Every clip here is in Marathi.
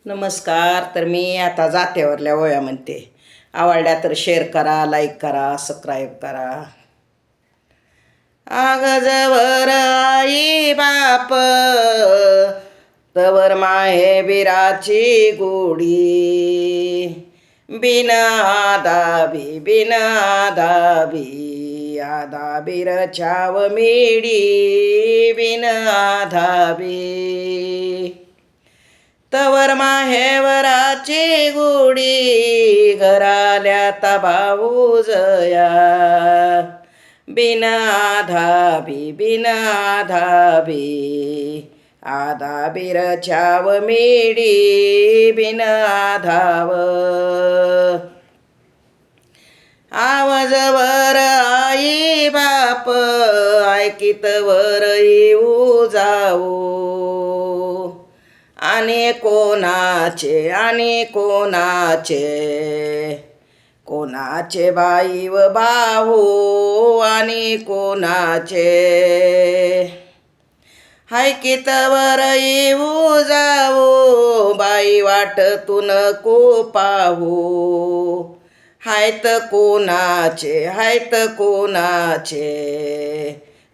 नमस्कार. तर मी आता जात्यावरल्या ओळ्या म्हणते. आवडल्या तर शेअर करा, लाईक करा, सबस्क्राईब करा. आग जवर आई बाप तवर माहे बिराची गोडी, बिना दाबी बिना दाबी आदा बिर छाव मेडी, बिना धाबी तवर माहेवराची गुडी, घराल्या तबाऊ जया, बिना धाबी बिना धाबी आदा बिर छाव मेडी, बिना धाव आवाजवर आई बाप ऐकित वर येऊ जाऊ, आणि कोणाचे कोणाचे बाई व भाऊ, आणि कोणाचे हायकितवर येऊ जाऊ, बाई वाटतून को पाहू, हायत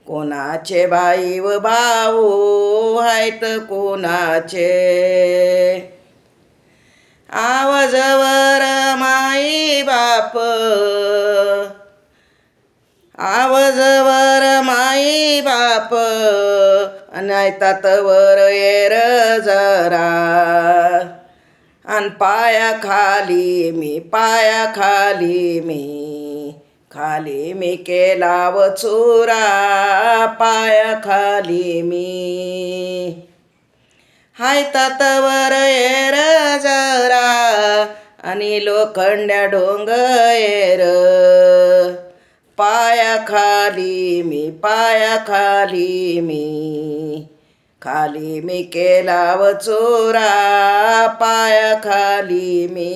कोणाचे बाई व भाऊ, हायत कोणाचे आवाजवर माई बाप, आवाजवर माई बाप अनायतात वर येर जरा, अन पायाखाली मी केला व चुरा, पायाखाली मी हायतात वर येर जरा, आणि लोखंड्या डोंगर पायाखाली मी केला व चोरा, पायाखाली मी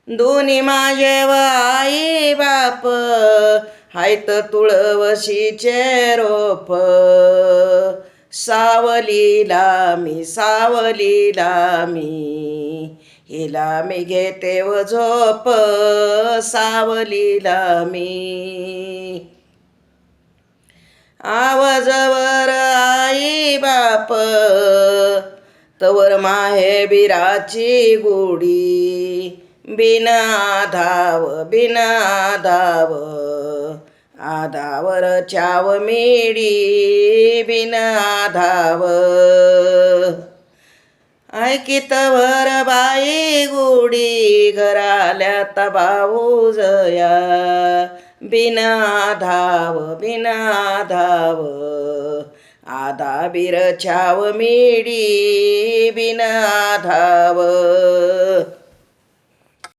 दोन्ही माझे व आई बाप हायत तुळवशीचे रोप, सावलीला मी हिला मी घेते व झोप, सावलीला मी आवाजवर आई बाप तवर माहे बिराची गोडी, बिना धाव आधावर छाव मेडी, बिना धाव ऐकितवर बाई गुडी, घराल्या तबाऊ जया, बिना धाव आदा बिर छाव मेडी, बिना धाव